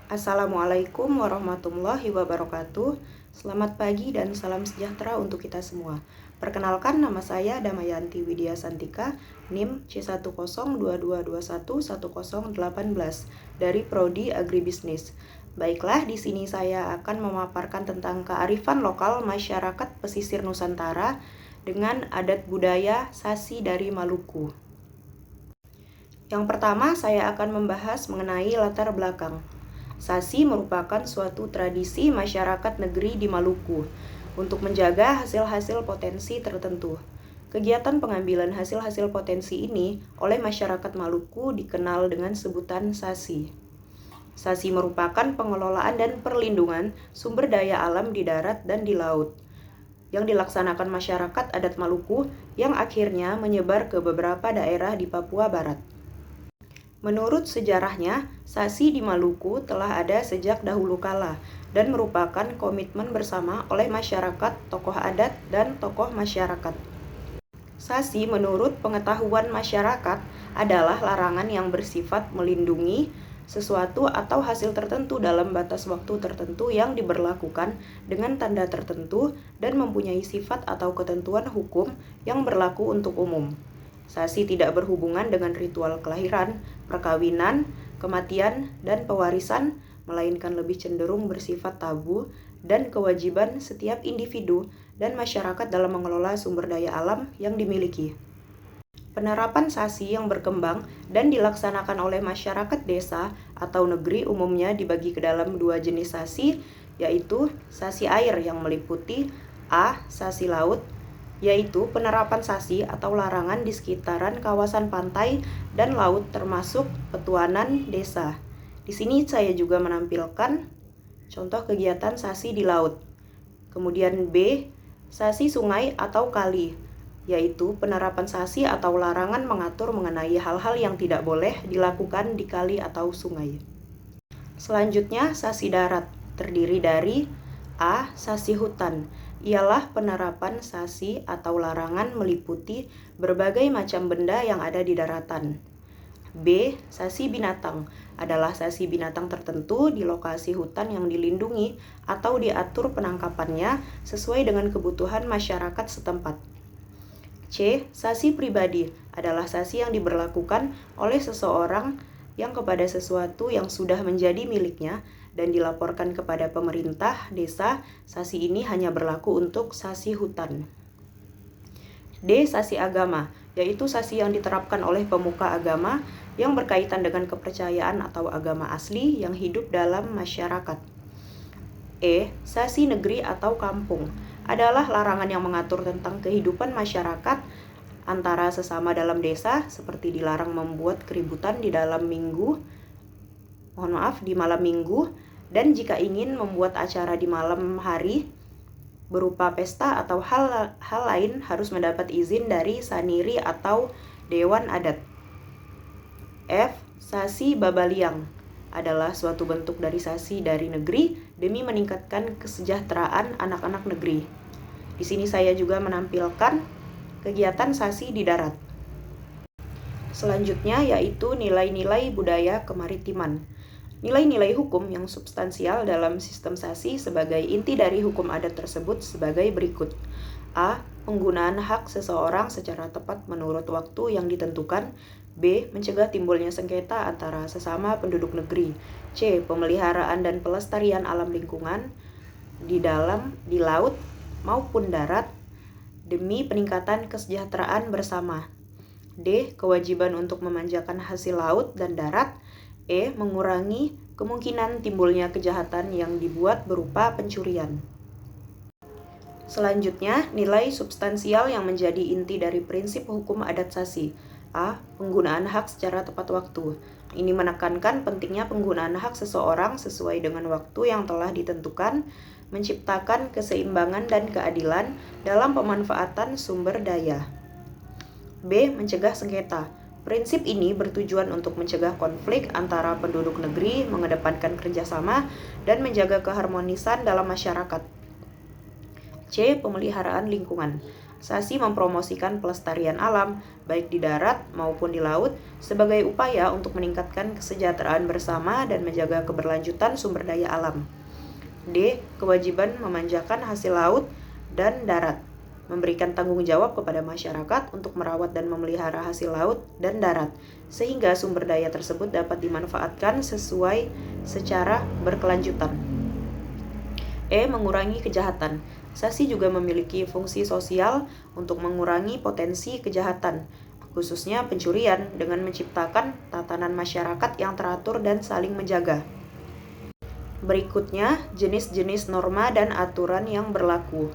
Assalamualaikum warahmatullahi wabarakatuh. Selamat pagi dan salam sejahtera untuk kita semua. Perkenalkan, nama saya Damayanti Widya Santika, NIM C1022211018 dari Prodi Agribisnis. Baiklah, di sini saya akan memaparkan tentang kearifan lokal masyarakat pesisir Nusantara dengan adat budaya Sasi dari Maluku. Yang pertama, saya akan membahas mengenai latar belakang. Sasi merupakan suatu tradisi masyarakat negeri di Maluku untuk menjaga hasil-hasil potensi tertentu. Kegiatan pengambilan hasil-hasil potensi ini oleh masyarakat Maluku dikenal dengan sebutan Sasi. Sasi merupakan pengelolaan dan perlindungan sumber daya alam di darat dan di laut yang dilaksanakan masyarakat adat Maluku yang akhirnya menyebar ke beberapa daerah di Papua Barat. Menurut sejarahnya, Sasi di Maluku telah ada sejak dahulu kala dan merupakan komitmen bersama oleh masyarakat, tokoh adat, dan tokoh masyarakat. Sasi menurut pengetahuan masyarakat adalah larangan yang bersifat melindungi sesuatu atau hasil tertentu dalam batas waktu tertentu yang diberlakukan dengan tanda tertentu dan mempunyai sifat atau ketentuan hukum yang berlaku untuk umum. Sasi tidak berhubungan dengan ritual kelahiran, perkawinan, kematian, dan pewarisan, melainkan lebih cenderung bersifat tabu dan kewajiban setiap individu dan masyarakat dalam mengelola sumber daya alam yang dimiliki. Penerapan Sasi yang berkembang dan dilaksanakan oleh masyarakat desa atau negeri umumnya dibagi ke dalam dua jenis Sasi, yaitu Sasi air yang meliputi A. Sasi laut, yaitu penerapan Sasi atau larangan di sekitaran kawasan pantai dan laut termasuk petuanan desa. Di sini saya juga menampilkan contoh kegiatan Sasi di laut. Kemudian B. Sasi sungai atau kali, yaitu penerapan Sasi atau larangan mengatur mengenai hal-hal yang tidak boleh dilakukan di kali atau sungai. Selanjutnya, Sasi darat terdiri dari A. Sasi hutan, ialah penerapan Sasi atau larangan meliputi berbagai macam benda yang ada di daratan. B. Sasi binatang adalah Sasi binatang tertentu di lokasi hutan yang dilindungi atau diatur penangkapannya sesuai dengan kebutuhan masyarakat setempat. C. Sasi pribadi adalah Sasi yang diberlakukan oleh seseorang yang kepada sesuatu yang sudah menjadi miliknya dan dilaporkan kepada pemerintah desa. Sasi ini hanya berlaku untuk Sasi hutan. D. Sasi agama, yaitu Sasi yang diterapkan oleh pemuka agama yang berkaitan dengan kepercayaan atau agama asli yang hidup dalam masyarakat. E. Sasi negeri atau kampung adalah larangan yang mengatur tentang kehidupan masyarakat antara sesama dalam desa, seperti dilarang membuat keributan di malam minggu, dan jika ingin membuat acara di malam hari berupa pesta atau hal lain harus mendapat izin dari saniri atau dewan adat. F. Sasi babaliang adalah suatu bentuk dari Sasi dari negeri demi meningkatkan kesejahteraan anak-anak negeri. Di sini saya juga menampilkan kegiatan Sasi di darat. Selanjutnya yaitu nilai-nilai budaya kemaritiman. Nilai-nilai hukum yang substansial dalam sistem Sasi sebagai inti dari hukum adat tersebut sebagai berikut. A. Penggunaan hak seseorang secara tepat menurut waktu yang ditentukan. B. Mencegah timbulnya sengketa antara sesama penduduk negeri. C. Pemeliharaan dan pelestarian alam lingkungan di laut maupun darat demi peningkatan kesejahteraan bersama. D. Kewajiban untuk memanjakan hasil laut dan darat. E. Mengurangi kemungkinan timbulnya kejahatan yang dibuat berupa pencurian. Selanjutnya, nilai substansial yang menjadi inti dari prinsip hukum adat Sasi. A. Penggunaan hak secara tepat waktu. Ini menekankan pentingnya penggunaan hak seseorang sesuai dengan waktu yang telah ditentukan, menciptakan keseimbangan dan keadilan dalam pemanfaatan sumber daya. B. Mencegah sengketa. Prinsip ini bertujuan untuk mencegah konflik antara penduduk negeri, mengedepankan kerjasama, dan menjaga keharmonisan dalam masyarakat. C. Pemeliharaan lingkungan Sasi mempromosikan pelestarian alam, baik di darat maupun di laut, sebagai upaya untuk meningkatkan kesejahteraan bersama dan menjaga keberlanjutan sumber daya alam. D. Kewajiban memanjakan hasil laut dan darat, memberikan tanggung jawab kepada masyarakat untuk merawat dan memelihara hasil laut dan darat, sehingga sumber daya tersebut dapat dimanfaatkan secara berkelanjutan. E. Mengurangi kejahatan. Sasi juga memiliki fungsi sosial untuk mengurangi potensi kejahatan, khususnya pencurian, dengan menciptakan tatanan masyarakat yang teratur dan saling menjaga. Berikutnya, jenis-jenis norma dan aturan yang berlaku.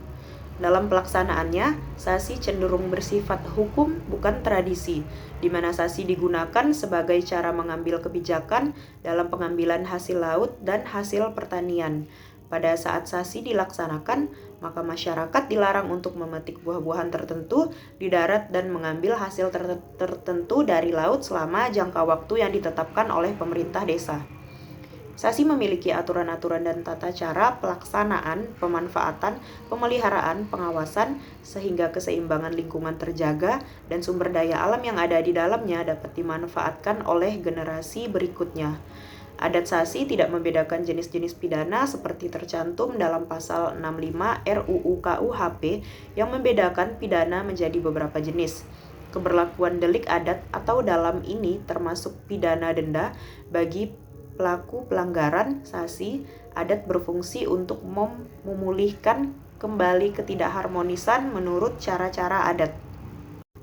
Dalam pelaksanaannya, sasi cenderung bersifat hukum bukan tradisi, di mana sasi digunakan sebagai cara mengambil kebijakan dalam pengambilan hasil laut dan hasil pertanian. Pada saat sasi dilaksanakan, maka masyarakat dilarang untuk memetik buah-buahan tertentu di darat dan mengambil hasil tertentu dari laut selama jangka waktu yang ditetapkan oleh pemerintah desa. Sasi memiliki aturan-aturan dan tata cara pelaksanaan, pemanfaatan, pemeliharaan, pengawasan, sehingga keseimbangan lingkungan terjaga dan sumber daya alam yang ada di dalamnya dapat dimanfaatkan oleh generasi berikutnya. Adat sasi tidak membedakan jenis-jenis pidana seperti tercantum dalam pasal 65 RUU KUHP yang membedakan pidana menjadi beberapa jenis. Keberlakuan delik adat atau dalam ini termasuk pidana denda bagi pelaku pelanggaran sasi adat berfungsi untuk memulihkan kembali ketidakharmonisan menurut cara-cara adat.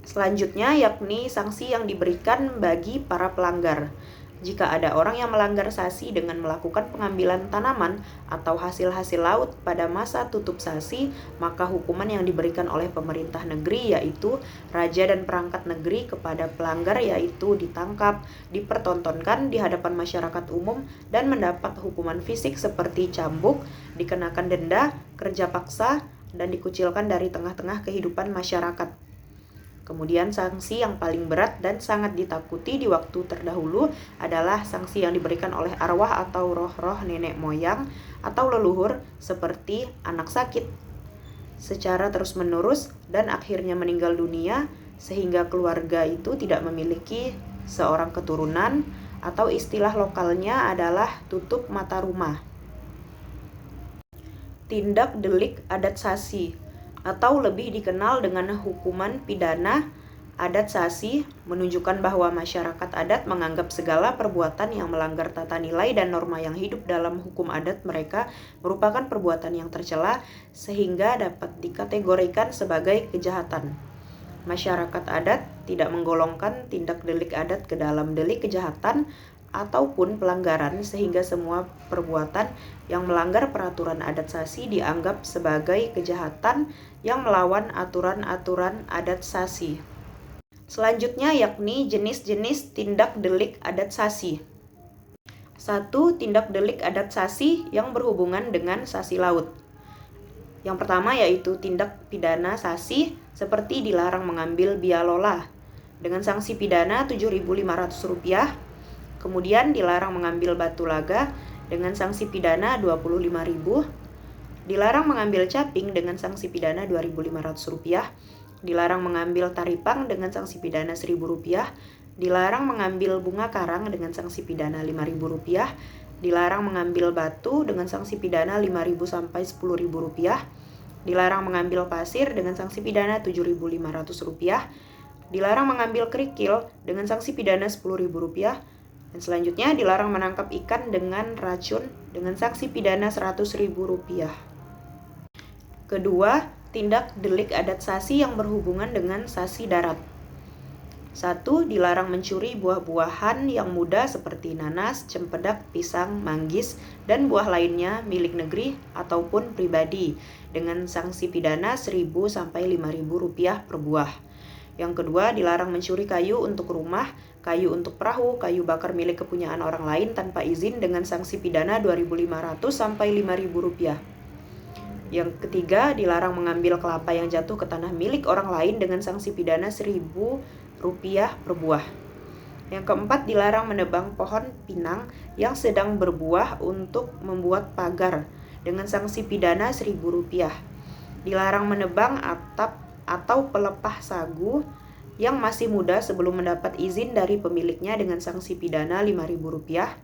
Selanjutnya yakni sanksi yang diberikan bagi para pelanggar. Jika ada orang yang melanggar sasi dengan melakukan pengambilan tanaman atau hasil-hasil laut pada masa tutup sasi, maka hukuman yang diberikan oleh pemerintah negeri yaitu raja dan perangkat negeri kepada pelanggar yaitu ditangkap, dipertontonkan di hadapan masyarakat umum dan mendapat hukuman fisik seperti cambuk, dikenakan denda, kerja paksa, dan dikucilkan dari tengah-tengah kehidupan masyarakat. Kemudian sanksi yang paling berat dan sangat ditakuti di waktu terdahulu adalah sanksi yang diberikan oleh arwah atau roh-roh nenek moyang atau leluhur seperti anak sakit secara terus-menerus dan akhirnya meninggal dunia sehingga keluarga itu tidak memiliki seorang keturunan atau istilah lokalnya adalah tutup mata rumah. Tindak delik adat sasi atau lebih dikenal dengan hukuman pidana adat sasi menunjukkan bahwa masyarakat adat menganggap segala perbuatan yang melanggar tata nilai dan norma yang hidup dalam hukum adat mereka merupakan perbuatan yang tercela sehingga dapat dikategorikan sebagai kejahatan. Masyarakat adat tidak menggolongkan tindak delik adat ke dalam delik kejahatan ataupun pelanggaran sehingga semua perbuatan yang melanggar peraturan adat sasi dianggap sebagai kejahatan yang melawan aturan-aturan adat sasi. Selanjutnya yakni jenis-jenis tindak delik adat sasi. 1. Tindak delik adat sasi yang berhubungan dengan sasi laut. Yang pertama yaitu tindak pidana sasi seperti dilarang mengambil bialola dengan sanksi pidana Rp7.500. Kemudian dilarang mengambil batu laga dengan sanksi pidana Rp25.000. Dilarang mengambil caping dengan sanksi pidana Rp2.500. Dilarang mengambil taripang dengan sanksi pidana Rp1.000. Dilarang mengambil bunga karang dengan sanksi pidana Rp5.000. Dilarang mengambil batu dengan sanksi pidana Rp5.000 sampai Rp10.000. Dilarang mengambil pasir dengan sanksi pidana Rp7.500. Dilarang mengambil kerikil dengan sanksi pidana Rp10.000. Dan selanjutnya dilarang menangkap ikan dengan racun dengan sanksi pidana Rp100.000. Kedua, tindak delik adat sasi yang berhubungan dengan sasi darat. 1. Dilarang mencuri buah-buahan yang muda seperti nanas, cempedak, pisang, manggis, dan buah lainnya milik negeri ataupun pribadi dengan sanksi pidana Rp1.000 sampai Rp5.000 per buah. Yang kedua, dilarang mencuri kayu untuk rumah, kayu untuk perahu, kayu bakar milik kepunyaan orang lain tanpa izin dengan sanksi pidana Rp2.500 sampai Rp5.000. Yang ketiga, dilarang mengambil kelapa yang jatuh ke tanah milik orang lain dengan sanksi pidana Rp1.000 per buah. Yang keempat, dilarang menebang pohon pinang yang sedang berbuah untuk membuat pagar dengan sanksi pidana Rp1.000. Dilarang menebang atap atau pelepah sagu yang masih muda sebelum mendapat izin dari pemiliknya dengan sanksi pidana Rp5.000.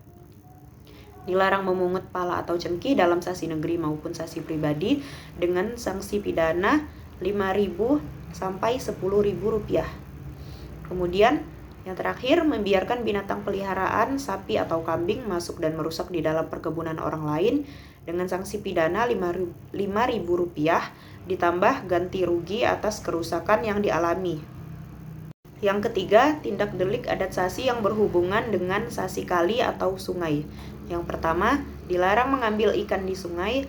Dilarang memungut pala atau cengkih dalam sasi negeri maupun sasi pribadi dengan sanksi pidana Rp5.000 sampai Rp10.000. Kemudian yang terakhir, membiarkan binatang peliharaan, sapi atau kambing masuk dan merusak di dalam perkebunan orang lain dengan sanksi pidana Rp5.000 ditambah ganti rugi atas kerusakan yang dialami. Yang ketiga, tindak delik adat sasi yang berhubungan dengan sasi kali atau sungai. Yang pertama, dilarang mengambil ikan di sungai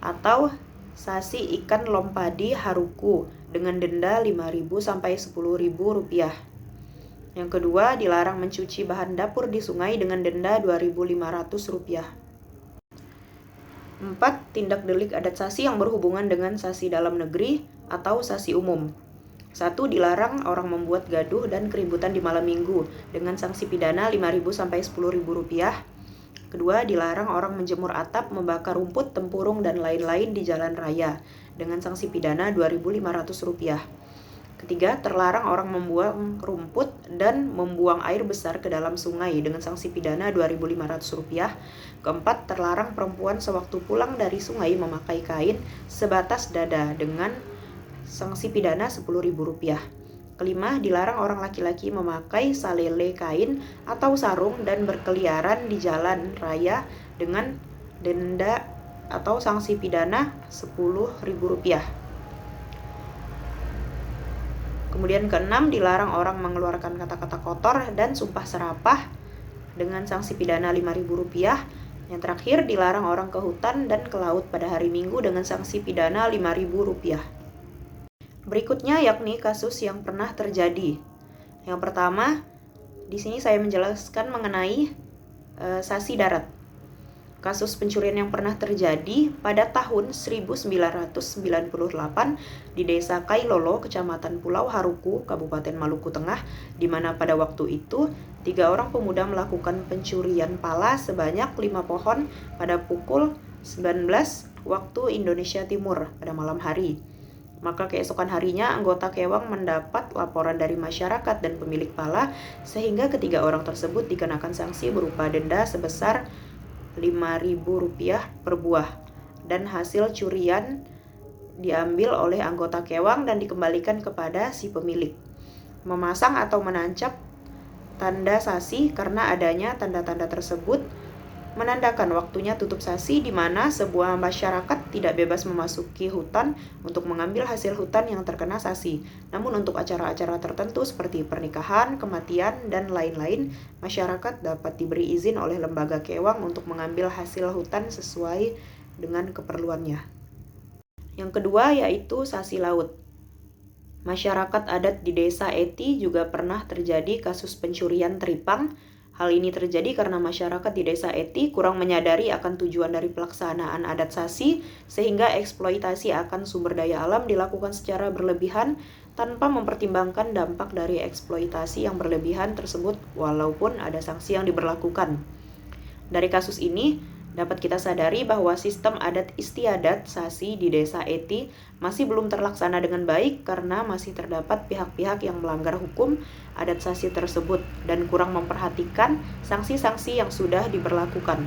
atau sasi ikan lompadi haruku dengan denda Rp5.000 sampai Rp10.000. Yang kedua, dilarang mencuci bahan dapur di sungai dengan denda Rp2.500. 4. Tindak delik adat sasi yang berhubungan dengan sasi dalam negeri atau sasi umum. 1. Dilarang orang membuat gaduh dan keributan di malam minggu dengan sanksi pidana Rp5.000 sampai Rp10.000. Kedua, dilarang orang menjemur atap, membakar rumput, tempurung, dan lain-lain di jalan raya dengan sanksi pidana Rp2.500. Ketiga, terlarang orang membuang rumput dan membuang air besar ke dalam sungai dengan sanksi pidana Rp2.500. Keempat, terlarang perempuan sewaktu pulang dari sungai memakai kain sebatas dada dengan sanksi pidana Rp10.000. Kelima, dilarang orang laki-laki memakai salele kain atau sarung dan berkeliaran di jalan raya dengan denda atau sanksi pidana Rp10.000. Kemudian keenam, dilarang orang mengeluarkan kata-kata kotor dan sumpah serapah dengan sanksi pidana Rp5.000. Yang terakhir, dilarang orang ke hutan dan ke laut pada hari Minggu dengan sanksi pidana Rp5.000. Berikutnya yakni kasus yang pernah terjadi. Yang pertama, di sini saya menjelaskan mengenai sasi darat. Kasus pencurian yang pernah terjadi pada tahun 1998 di Desa Kailolo, Kecamatan Pulau Haruku, Kabupaten Maluku Tengah, di mana pada waktu itu 3 orang pemuda melakukan pencurian pala sebanyak 5 pohon pada pukul 19 waktu Indonesia Timur pada malam hari. Maka keesokan harinya anggota Kewang mendapat laporan dari masyarakat dan pemilik pala sehingga ketiga orang tersebut dikenakan sanksi berupa denda sebesar Rp5.000 per buah dan hasil curian diambil oleh anggota Kewang dan dikembalikan kepada si pemilik. Memasang atau menancap tanda sasi karena adanya tanda-tanda tersebut menandakan waktunya tutup sasi di mana sebuah masyarakat tidak bebas memasuki hutan untuk mengambil hasil hutan yang terkena sasi. Namun untuk acara-acara tertentu seperti pernikahan, kematian, dan lain-lain, masyarakat dapat diberi izin oleh lembaga Kewang untuk mengambil hasil hutan sesuai dengan keperluannya. Yang kedua yaitu sasi laut. Masyarakat adat di Desa Eti juga pernah terjadi kasus pencurian teripang. Hal ini terjadi karena masyarakat di Desa Eti kurang menyadari akan tujuan dari pelaksanaan adat sasi sehingga eksploitasi akan sumber daya alam dilakukan secara berlebihan tanpa mempertimbangkan dampak dari eksploitasi yang berlebihan tersebut walaupun ada sanksi yang diberlakukan. Dari kasus ini dapat kita sadari bahwa sistem adat istiadat sasi di Desa Eti masih belum terlaksana dengan baik karena masih terdapat pihak-pihak yang melanggar hukum adat sasi tersebut dan kurang memperhatikan sanksi-sanksi yang sudah diberlakukan.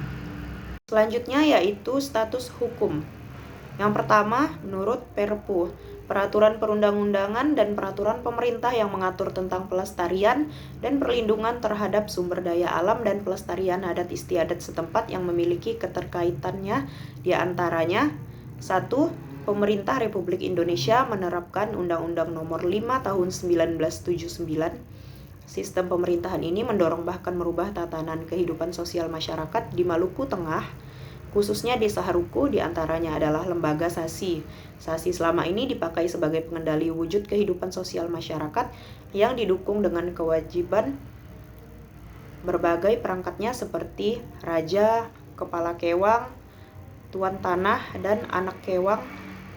Selanjutnya yaitu status hukum. Yang pertama, menurut Perpu, peraturan perundang-undangan dan peraturan pemerintah yang mengatur tentang pelestarian dan perlindungan terhadap sumber daya alam dan pelestarian adat istiadat setempat yang memiliki keterkaitannya di antaranya 1. Pemerintah Republik Indonesia menerapkan Undang-Undang Nomor 5 Tahun 1979. Sistem pemerintahan ini mendorong bahkan merubah tatanan kehidupan sosial masyarakat di Maluku Tengah, khususnya Desa Haruku diantaranya adalah lembaga sasi. Sasi selama ini dipakai sebagai pengendali wujud kehidupan sosial masyarakat yang didukung dengan kewajiban berbagai perangkatnya seperti raja, kepala kewang, tuan tanah, dan anak kewang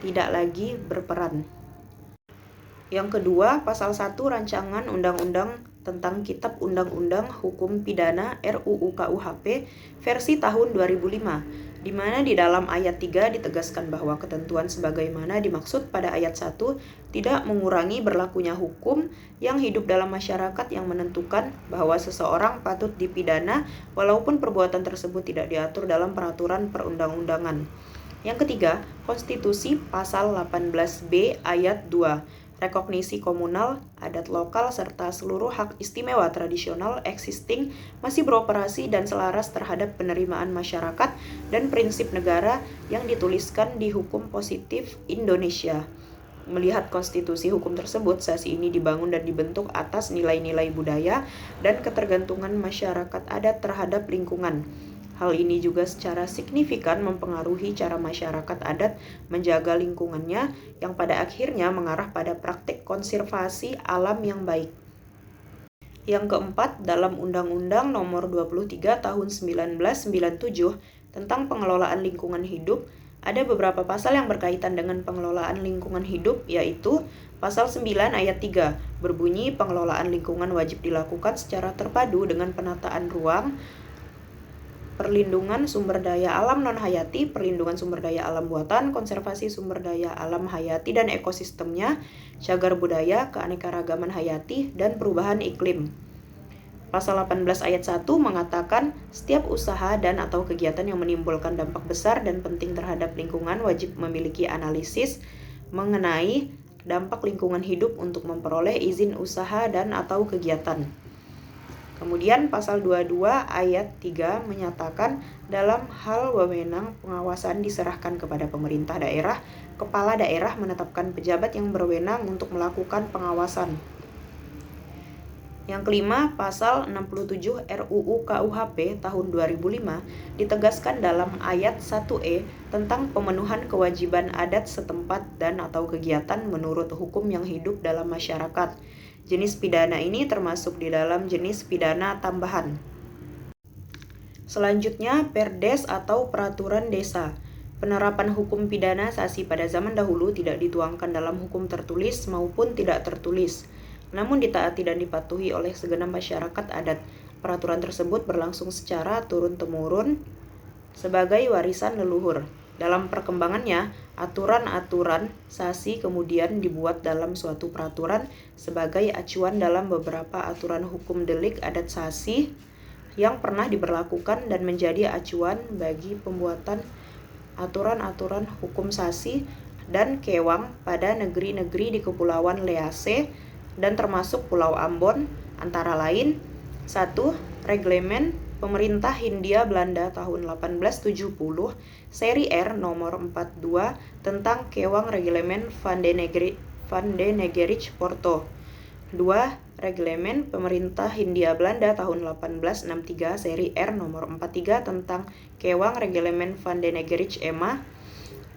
tidak lagi berperan. Yang kedua, Pasal 1 Rancangan Undang-Undang tentang Kitab Undang-Undang Hukum Pidana RUU KUHP versi tahun 2005 di mana di dalam ayat 3 ditegaskan bahwa ketentuan sebagaimana dimaksud pada ayat 1 tidak mengurangi berlakunya hukum yang hidup dalam masyarakat yang menentukan bahwa seseorang patut dipidana walaupun perbuatan tersebut tidak diatur dalam peraturan perundang-undangan. Yang ketiga, Konstitusi Pasal 18B Ayat 2. Rekognisi komunal, adat lokal, serta seluruh hak istimewa tradisional existing masih beroperasi dan selaras terhadap penerimaan masyarakat dan prinsip negara yang dituliskan di Hukum Positif Indonesia. Melihat konstitusi hukum tersebut, sasi ini dibangun dan dibentuk atas nilai-nilai budaya dan ketergantungan masyarakat adat terhadap lingkungan. Hal ini juga secara signifikan mempengaruhi cara masyarakat adat menjaga lingkungannya yang pada akhirnya mengarah pada praktik konservasi alam yang baik. Yang keempat, dalam Undang-Undang Nomor 23 Tahun 1997 tentang pengelolaan lingkungan hidup, ada beberapa pasal yang berkaitan dengan pengelolaan lingkungan hidup, yaitu Pasal 9 Ayat 3 berbunyi pengelolaan lingkungan wajib dilakukan secara terpadu dengan penataan ruang, perlindungan sumber daya alam non-hayati, perlindungan sumber daya alam buatan, konservasi sumber daya alam hayati dan ekosistemnya, cagar budaya, keanekaragaman hayati, dan perubahan iklim. Pasal 18 ayat 1 mengatakan setiap usaha dan atau kegiatan yang menimbulkan dampak besar dan penting terhadap lingkungan wajib memiliki analisis mengenai dampak lingkungan hidup untuk memperoleh izin usaha dan atau kegiatan. Kemudian pasal 22 ayat 3 menyatakan dalam hal wewenang pengawasan diserahkan kepada pemerintah daerah, kepala daerah menetapkan pejabat yang berwenang untuk melakukan pengawasan. Yang kelima, pasal 67 RUU KUHP tahun 2005 ditegaskan dalam ayat 1E tentang pemenuhan kewajiban adat setempat dan atau kegiatan menurut hukum yang hidup dalam masyarakat. Jenis pidana ini termasuk di dalam jenis pidana tambahan. Selanjutnya, Perdes atau Peraturan Desa. Penerapan hukum pidana sasi pada zaman dahulu tidak dituangkan dalam hukum tertulis maupun tidak tertulis, namun ditaati dan dipatuhi oleh segenap masyarakat adat. Peraturan tersebut berlangsung secara turun-temurun sebagai warisan leluhur. Dalam perkembangannya, aturan-aturan sasi kemudian dibuat dalam suatu peraturan sebagai acuan dalam beberapa aturan hukum delik adat sasi yang pernah diberlakukan dan menjadi acuan bagi pembuatan aturan-aturan hukum sasi dan kewang pada negeri-negeri di Kepulauan Lease dan termasuk Pulau Ambon, antara lain 1. Reglemen Pemerintah Hindia Belanda tahun 1870 seri R nomor 42 tentang Kewang Reglemen Van de Negerich Porto. 2. Reglemen Pemerintah Hindia Belanda tahun 1863 seri R nomor 43 tentang Kewang Reglemen Van de Negerich Ema.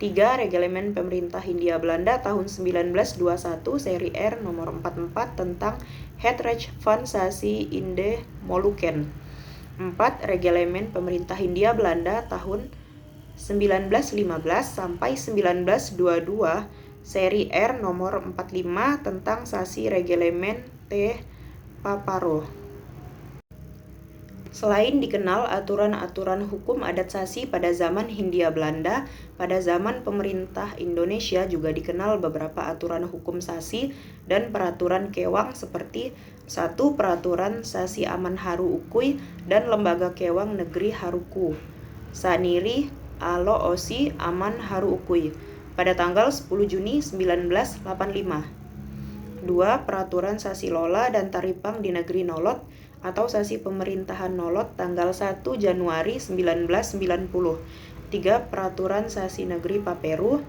3. Reglemen Pemerintah Hindia Belanda tahun 1921 seri R nomor 44 tentang Het Recht van Sasi in de Molukken. 4. Reglemen Pemerintah Hindia Belanda tahun 1915 sampai 1922 seri R nomor 45 tentang Sasi Reglemen T. Paparo. Selain dikenal aturan-aturan hukum adat sasi pada zaman Hindia Belanda, pada zaman pemerintah Indonesia juga dikenal beberapa aturan hukum sasi dan peraturan kewang seperti 1. Peraturan Sasi Aman Haru Ukui dan Lembaga Kewang Negeri Haruku Saniri Alo Osi Aman Haru Ukui pada tanggal 10 Juni 1985. 2. Peraturan Sasi Lola dan Taripang di Negeri Nolot atau Sasi Pemerintahan Nolot tanggal 1 Januari 1990. 3. Peraturan Sasi Negeri Paperu.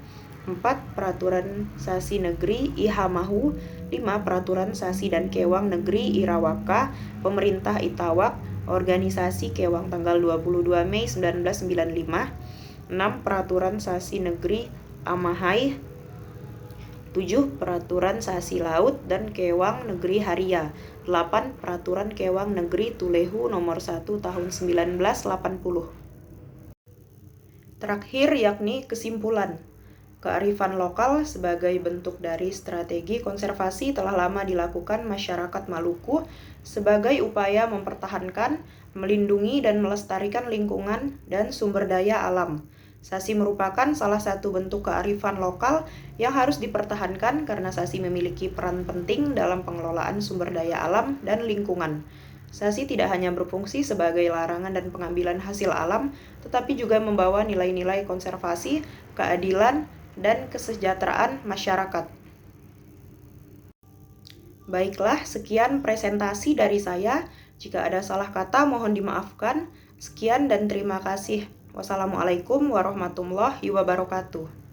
4. Peraturan Sasi Negeri Ihamahu. 5. Peraturan Sasi dan Kewang Negeri Irawaka, Pemerintah Itawak, Organisasi Kewang tanggal 22 Mei 1995. 6. Peraturan Sasi Negeri Amahai. 7. Peraturan Sasi Laut dan Kewang Negeri Haria. 8. Peraturan Kewang Negeri Tulehu nomor 1 tahun 1980. Terakhir yakni kesimpulan. Kearifan lokal sebagai bentuk dari strategi konservasi telah lama dilakukan masyarakat Maluku sebagai upaya mempertahankan, melindungi dan melestarikan lingkungan dan sumber daya alam. Sasi merupakan salah satu bentuk kearifan lokal yang harus dipertahankan karena sasi memiliki peran penting dalam pengelolaan sumber daya alam dan lingkungan. Sasi tidak hanya berfungsi sebagai larangan dan pengambilan hasil alam, tetapi juga membawa nilai-nilai konservasi, keadilan, dan kesejahteraan masyarakat. Baiklah, sekian presentasi dari saya. Jika ada salah kata, mohon dimaafkan. Sekian dan terima kasih. Wassalamualaikum warahmatullahi wabarakatuh.